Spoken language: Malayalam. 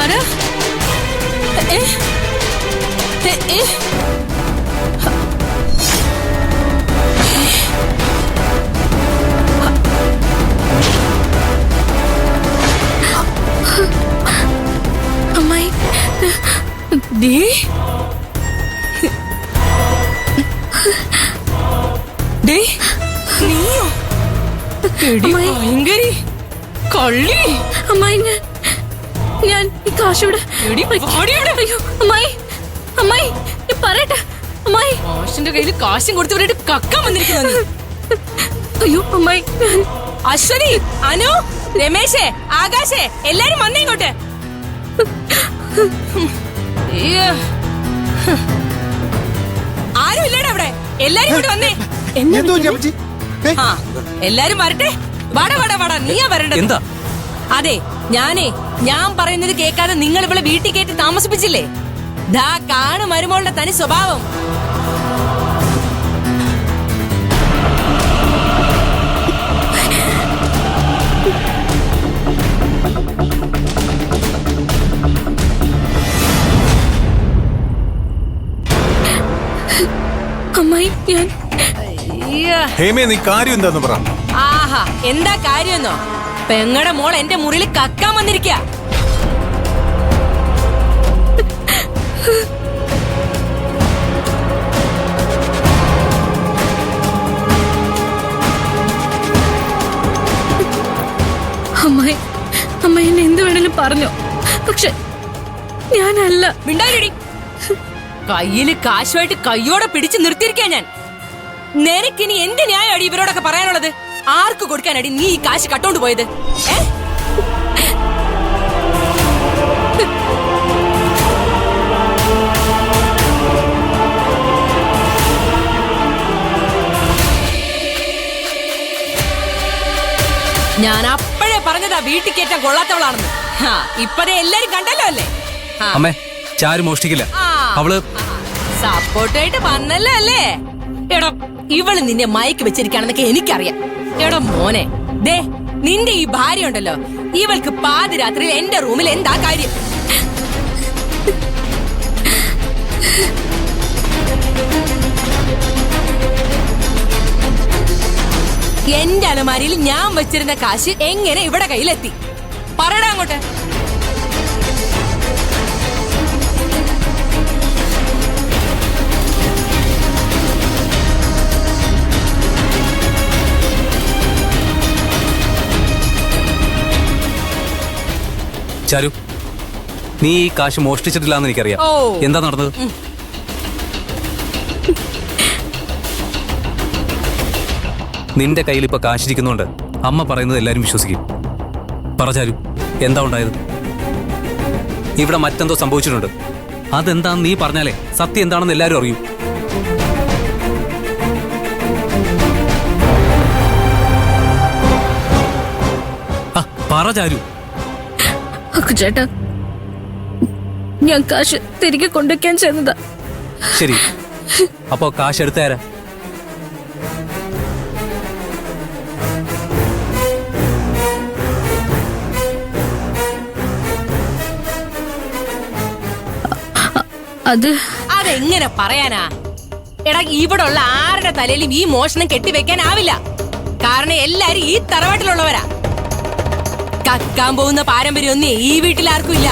ആരാ? അമ്മായി നീയോ? ഭയങ്കരി കള്ളി. അമ്മായി ഞാൻ ഈ കാശിവിടെ. അയ്യോ അമ്മായി, അമ്മായി പറയട്ടെ അമ്മായി. കാശിന്റെ കയ്യിൽ കാശും കൊടുത്തവരായിട്ട് കക്കാൻ വന്നിരിക്കുന്നു. അയ്യോ അമ്മായി. അശ്വതി, അനു, രമേശേ, ആകാശേ, എല്ലാരും വന്നേ ഇങ്ങോട്ട്. ആരും ഇല്ലടാ അവിടെ. എല്ലാരും ഇങ്ങോട്ട് വന്നേ. എല്ലാരും വരട്ടെ. വാടാ വാടാ വാടാ, നീയാ വരേണ്ടത്. അതെ, ഞാൻ പറയുന്നത് കേൾക്കാതെ നിങ്ങൾ ഇവിടെ വീട്ടിൽ കയറ്റി താമസിപ്പിച്ചില്ലേ? ദാ കാണു മരുമോളുടെ തനി സ്വഭാവം. അമ്മായി ഞാൻ ഹേമേ, നീ കാര്യം എന്താന്ന് പറ. ആഹാ, എന്താ കാര്യമെന്നോ? പെങ്ങടെ മോൾ എന്റെ മുറിയിൽ കക്കാൻ വന്നിരിക്ക. അമ്മായി, അമ്മായി എന്നെ എന്ത് വേണേലും പറഞ്ഞോ, പക്ഷെ ഞാനല്ല. മിണ്ടായിരടി. കയ്യില് കാശുമായിട്ട് കയ്യോടെ പിടിച്ചു നിർത്തിയിരിക്കാ ഞാൻ. നിനക്കിനി എന്ത് ന്യായമാണ് ഇവരോടൊക്കെ പറയാനുള്ളത്? ആർക്ക് കൊടുക്കാനടി നീ ഈ കാശ് കട്ടോണ്ട് പോയത്? ഞാൻ അപ്പോഴേ പറഞ്ഞതാ വീട്ടിൽ കയറ്റാൻ കൊള്ളാത്തവളാണെന്ന്. ഇപ്പതേ എല്ലാരും കണ്ടല്ലോ അല്ലേ? അമ്മേ, ചാരു മോഷ്ടിക്കില്ല. അവള് സപ്പോർട്ടായിട്ട് വന്നല്ലോ അല്ലേ? എടോ, ഇവള് നിന്നെ മയക്ക് വെച്ചിരിക്കാണെന്നൊക്കെ എനിക്കറിയാം. എടോ മോനെ, ദേ നിന്റെ ഈ ഭാര്യ ഉണ്ടല്ലോ, ഇവൾക്ക് പാതിരാത്രിയിൽ എന്റെ റൂമിൽ എന്താ കാര്യം? എന്റെ അലമാരിയിൽ ഞാൻ വെച്ചിരുന്ന കാശ് എങ്ങനെ ഇവിടെ കയ്യിലെത്തി? പറയടാ അങ്ങോട്ട്. ചാരു, നീ ഈ കാശ് മോഷ്ടിച്ചിട്ടില്ലാന്ന് എനിക്കറിയാം. എന്താ നടന്നത്? നിന്റെ കയ്യിൽ ഇപ്പൊ കാശിരിക്കുന്നുണ്ട് അമ്മ പറയുന്നത് എല്ലാരും വിശ്വസിക്കും. പറ ചാരു, എന്താ ഉണ്ടായത്? ഇവിടെ മറ്റെന്തോ സംഭവിച്ചിട്ടുണ്ട്. അതെന്താന്ന് നീ പറഞ്ഞാലേ സത്യം എന്താണെന്ന് എല്ലാരും അറിയൂ. പറ ചാരു. ചേട്ടാ, ഞാൻ കാശ് തിരികെ കൊണ്ടുവയ്ക്കാൻ ചെന്നതാ. ശരി, അപ്പോ കാശ് എടുത്തേരാ. അതെങ്ങനെ പറയാനാ? എടാ, ഇവിടെ ഉള്ള ആരുടെ തലയിലും ഈ മോഷണം കെട്ടിവെക്കാനാവില്ല. കാരണം എല്ലാരും ഈ തറവാട്ടിലുള്ളവരാ. കക്കാൻ പോകുന്ന പാരമ്പര്യമൊന്നും ഈ വീട്ടിൽ ആർക്കും ഇല്ല.